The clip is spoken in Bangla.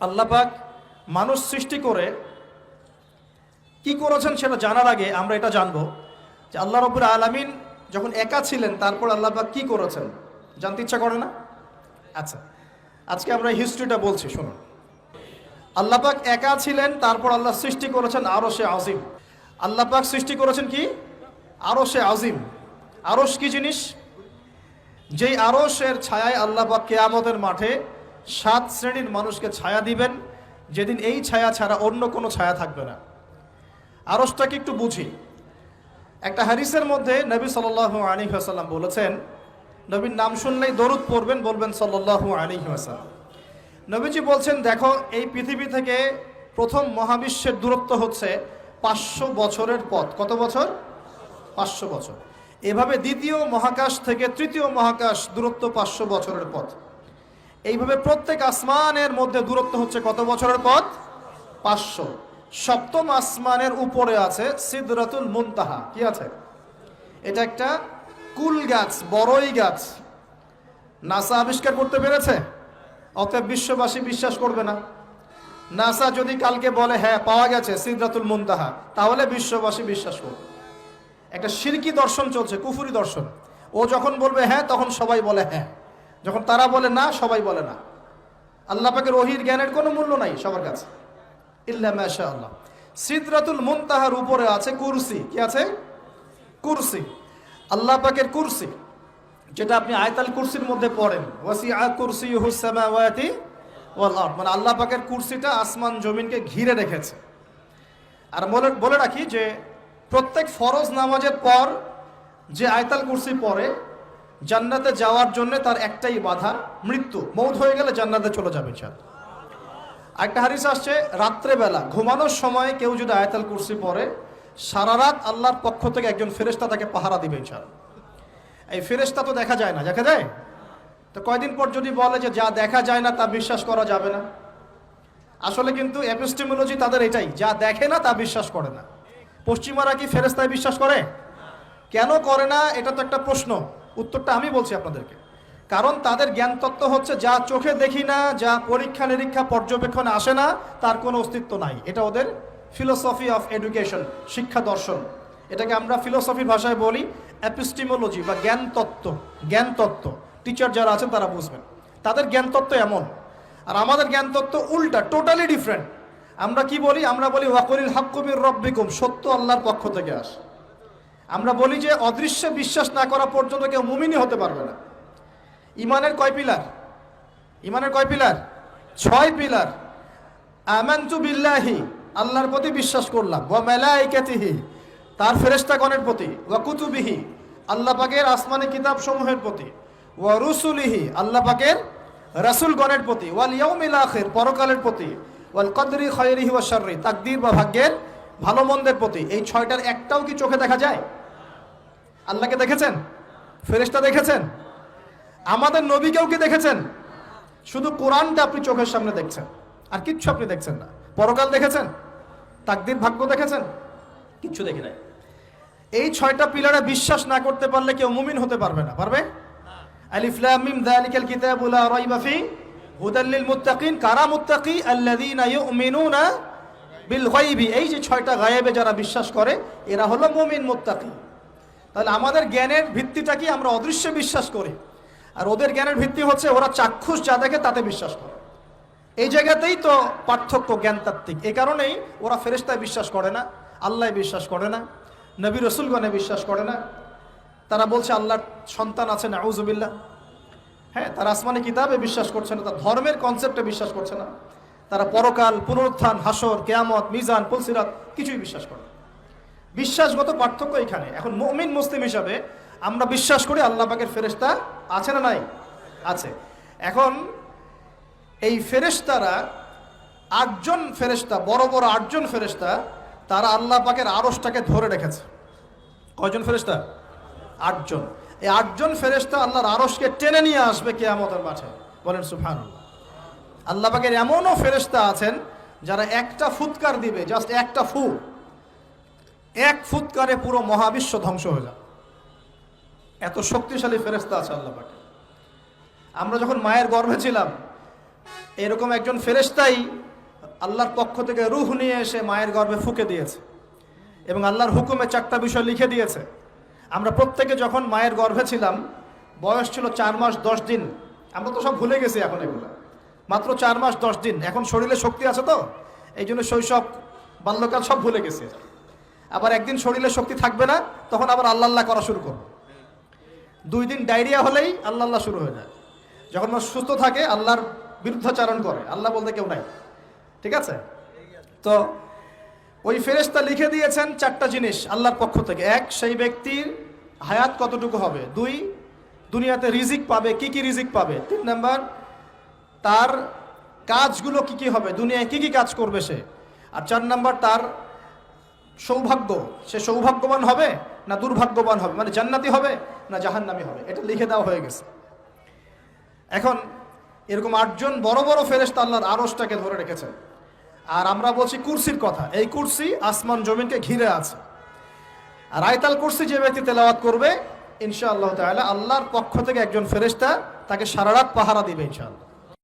আল্লাহ পাক মানুষ সৃষ্টি করে কি করেছেন সেটা জানার আগে আমরা এটা জানবো যে আল্লাহ রাব্বুল আলামিন যখন একা ছিলেন তারপর আল্লাহ পাক কি করেছেন জানতে ইচ্ছা করে না? আচ্ছা, আজকে আমরা হিস্ট্রিটা বলছি, শুনুন। আল্লাহ পাক একা ছিলেন, তারপর আল্লাহ সৃষ্টি করেছেন আরশে আজিম। আল্লাহ পাক সৃষ্টি করেছেন কি? আরশে আজিম। আরশ কি জিনিস? যেই আরশের ছায়ায় আল্লাহ পাক কিয়ামতের মাঠে 7 শ্রেণীর মানুষকে ছায়া দিবেন, যেদিন এই ছায়া ছাড়া অন্য কোনো ছায়া থাকবে না। আরশটাকে একটু বুঝি। একটা হাদিসের মধ্যে নবী সাল্লাল্লাহু আলাইহি ওয়াসাল্লাম বলেছেন, নবীর নাম শুনলেই দরুদ পড়বেন, বলবেন সাল্লাল্লাহু আলাইহি ওয়াসাল্লাম। নবীজি বলছেন, দেখো এই পৃথিবী থেকে প্রথম মহাবিশ্বের দূরত্ব হচ্ছে 500 বছরের পথ। কত বছর? 500 বছর। এভাবে দ্বিতীয় মহাকাশ থেকে তৃতীয় মহাকাশ দূরত্ব 500 বছরের পথ। এইভাবে প্রত্যেক আসমানের মধ্যে দূরত্ব হচ্ছে কত বছরের পথ? 500। সপ্তম আসমানের উপরে আছে সিদরাতুল মুনতাহা। কি আছে? এটা একটা কুল গাছ, বড়ই গাছ। নাসা আবিষ্কার করতে পেরেছে, অতএব বিশ্ববাসী বিশ্বাস করবে না। নাসা যদি কালকে বলে হ্যাঁ পাওয়া গেছে সিদরাতুল মুনতাহা, তাহলে বিশ্ববাসী বিশ্বাস করবে। একটা শিরকি দর্শন চলছে, কুফরি দর্শন। ও যখন বলবে হ্যাঁ, তখন সবাই বলে হ্যাঁ, যখন তারা বলে না, সবাই বলে না। আল্লাহ পাকের ওহীর জ্ঞানের কোনো মূল্য নাই সবার কাছে, ইল্লা মাশাআল্লাহ। সিদরাতুল মুনতাহার উপরে আছে কুরসি। কি আছে? কুরসি। আল্লাহ পাকের কুরসি, যেটা আপনি আয়াতুল কুরসির মধ্যে পড়েন, ওয়াসিআ কুরসিয়ুহুস সামাওয়াতি ওয়াল আরদ, মানে আল্লাহ পাকের কুরসিটা আসমান জমিনকে ঘিরে রেখেছে। আর বলে রাখি যে প্রত্যেক ফরজ নামাজের পর যে আয়াতুল কুরসি পড়ে, জান্নাতে যাওয়ার জন্য তার একটাই বাধা, মৃত্যু। মৌত হয়ে গেলে জান্নাতে চলে যাবে ইনশাআল্লাহ। একটা হাদিস আসছে, রাত্রেবেলা ঘুমানোর সময় কেউ যদি আয়াতুল কুরসি পড়ে, সারা রাত আল্লাহর পক্ষ থেকে একজন ফেরেশতা তাকে পাহারা দিবে ইনশাআল্লাহ। এই ফেরেশতা তো দেখা যায় না, দেখা যায়? তো কয়দিন পর যদি বলে যে যা দেখা যায় না তা বিশ্বাস করা যাবে না, আসলে কিন্তু এপিস্টেমোলজি তাদের এটাই, যা দেখে না তা বিশ্বাস করে না। পশ্চিমারা কি ফেরেশতায় বিশ্বাস করে? কেন করে না? এটা তো একটা প্রশ্ন, উত্তরটা আমি বলছি আপনাদেরকে। কারণ তাদের জ্ঞান তত্ত্ব হচ্ছে যা চোখে দেখি না, যা পরীক্ষা নিরীক্ষা পর্যবেক্ষণে আসে না, তার কোনো অস্তিত্ব নাই। এটা ওদের ফিলোসফি অফ এডুকেশন, শিক্ষা দর্শন। এটাকে আমরা ফিলোসফির ভাষায় বলি এপিস্টেমোলজি বা জ্ঞান তত্ত্ব। জ্ঞান তত্ত্ব টিচার যারা আছেন তারা বুঝবেন, তাদের জ্ঞান তত্ত্ব এমন। আর আমাদের জ্ঞান তত্ত্ব উল্টা, টোটালি ডিফারেন্ট। আমরা কি বলি? আমরা বলি ওয়াকুলিল হাক্কু মির রাব্বিকুম, সত্য আল্লাহর পক্ষ থেকে আসে। আমরা বলি যে অদৃশ্যে বিশ্বাস না করা পর্যন্ত কেউ মুমিনই হতে পারবে না। ইমানের কয় পিলার? ইমানের কয় পিলার? 6 পিলার। আমানতু বিল্লাহি, আল্লাহর প্রতি বিশ্বাস করলাম, ওয়া মালাইকাতিহি, তার ফেরেশতাগণের প্রতি, ওয়া কুতুবিহি, আল্লাহ পাকের আসমানি কিতাব সমূহের প্রতি, ওয়া রুসুলিহি, আল্লাহ পাকের রাসূলগণের প্রতি, ওয়াল ইয়াউমিল আখির, পরকালের প্রতি, ওয়াল কদরি খায়রিহি ওয়া শাররি, তাকদীর বা ভাগ্যের ভালো মন্দের প্রতি। এই 6টার একটাও কি চোখে দেখা যায়? আল্লাহকে দেখেছেন? ফেরেশতা দেখেছেন? আমাদের নবীকেও কি দেখেছেন? শুধু কোরআনটা আপনি চোখের সামনে দেখছেন, আর কিচ্ছু আপনি দেখছেন না। পরকাল দেখেছেন? তাকদীর ভাগ্য দেখেছেন? কিচ্ছু দেখি নাই। এই 6টা পিলারে বিশ্বাস না করতে পারলে কেউ মুমিন হতে পারবে না। পারবে? আলিফ লাম মিম যালিকাল কিতাবু লা রাইবা ফি হুদাল লিল মুত্তাকিন। কারা মুত্তাকি? আল্লাযীনা ইউমিনুনা বিল গায়বি। এই যে 6টা গায়েবে যারা বিশ্বাস করে, এরা হলো মুমিন, মুত্তাকি। তাহলে আমাদের জ্ঞানের ভিত্তিটা কি? আমরা অদৃশ্যে বিশ্বাস করি, আর ওদের জ্ঞানের ভিত্তি হচ্ছে ওরা চাক্ষুষ যা দেখে তাতে বিশ্বাস করে। এই জায়গাতেই তো পার্থক্য জ্ঞানতাত্ত্বিক। এই কারণেই ওরা ফেরেশতায় বিশ্বাস করে না, আল্লাহ বিশ্বাস করে না, নবী রসুলগণে বিশ্বাস করে না। তারা বলছে আল্লাহর সন্তান আছে, নাউজুবিল্লাহ। হ্যাঁ, তারা আসমানি কিতাবে বিশ্বাস করছে না, তার ধর্মের কনসেপ্টে বিশ্বাস করছে না। তারা পরকাল, পুনরুত্থান, হাসর, কিয়ামত, মিজান, পুলসিরাত কিছুই বিশ্বাস করে না। বিশ্বাসগত পার্থক্য এখানে। এখন মুমিন মুসলিম হিসাবে আমরা বিশ্বাস করি আল্লাহ পাকের ফেরেশতা আছে না নাই? আছে। এখন এই ফেরেশতারা 8জন ফেরেশতা, বড় বড় 8জন ফেরেশতা, তারা আল্লাহ পাকের আরশটাকে ধরে রেখেছে। কয়জন ফেরেশতা? 8জন। এই 8জন ফেরেশতা আল্লাহর আরশকে টেনে নিয়ে আসবে কিয়ামতের মাঠে। বলেন সুবহানাল্লাহ। আল্লাহ পাকের এমনও ফেরেশতা আছেন যারা একটা ফুৎকার দিবে, জাস্ট একটা ফু, এক ফুৎকারে পুরো মহাবিশ্ব ধ্বংস হয়ে যাবে। এত শক্তিশালী ফেরেশতা আছে আল্লাহ পাকে। আমরা যখন মায়ের গর্ভে ছিলাম, এরকম একজন ফেরেশতাই আল্লাহর পক্ষ থেকে রূহ নিয়ে এসে মায়ের গর্ভে ফুঁকে দিয়েছে এবং আল্লাহর হুকুমে 4টা বিষয় লিখে দিয়েছে। আমরা প্রত্যেকে যখন মায়ের গর্ভে ছিলাম, বয়স ছিল 4 মাস 10 দিন। আমরা তো সব ভুলে গেছি এখন, এগুলো মাত্র 4 মাস 10 দিন। এখন শরীরে শক্তি আছে তো, এই জন্য শৈশব বাল্যকাল সব ভুলে গেছি। আবার একদিন শরীরে শক্তি থাকবে না, তখন আবার আল্লাহ আল্লাহ করা শুরু করবে। 2 দিন ডায়রিয়া হলেই আল্লাহ আল্লাহ শুরু হয়ে যায়। যখন মানুষ সুস্থ থাকে আল্লাহর বিরুদ্ধাচারণ করে, আল্লাহ বলতে কেউ নাই। ঠিক আছে? তো ওই ফেরেশতা লিখে দিয়েছেন 4টা জিনিস আল্লাহর পক্ষ থেকে। 1, সেই ব্যক্তির হায়াত কতটুকু হবে। 2, দুনিয়াতে রিজিক পাবে, কি কি রিজিক পাবে। 3 নাম্বার, তার কাজগুলো কি কি হবে, দুনিয়ায় কি কি কাজ করবে সে। আর 4 নাম্বার, তার সৌভাগ্য, সে সৌভাগ্যবান হবে না দুর্ভাগ্যবান হবে, মানে জান্নাতি হবে না জাহান্নামী হবে। এটা লিখে দেওয়া হয়ে গেছে। এখন এরকম 8 জন বড় বড় ফেরেশতা আল্লাহর আরশটাকে ধরে রেখেছেন। আর আমরা বলছি কুরসির কথা। এই কুরসি আসমান জমিনকে ঘিরে আছে। আর আয়াতুল কুরসি যে ব্যক্তি তেলাওয়াত করবে, ইনশাআল্লাহ তাআলা আল্লাহর পক্ষ থেকে একজন ফেরেশতা তাকে সারা রাত পাহারা দিবে ইনশাআল্লাহ।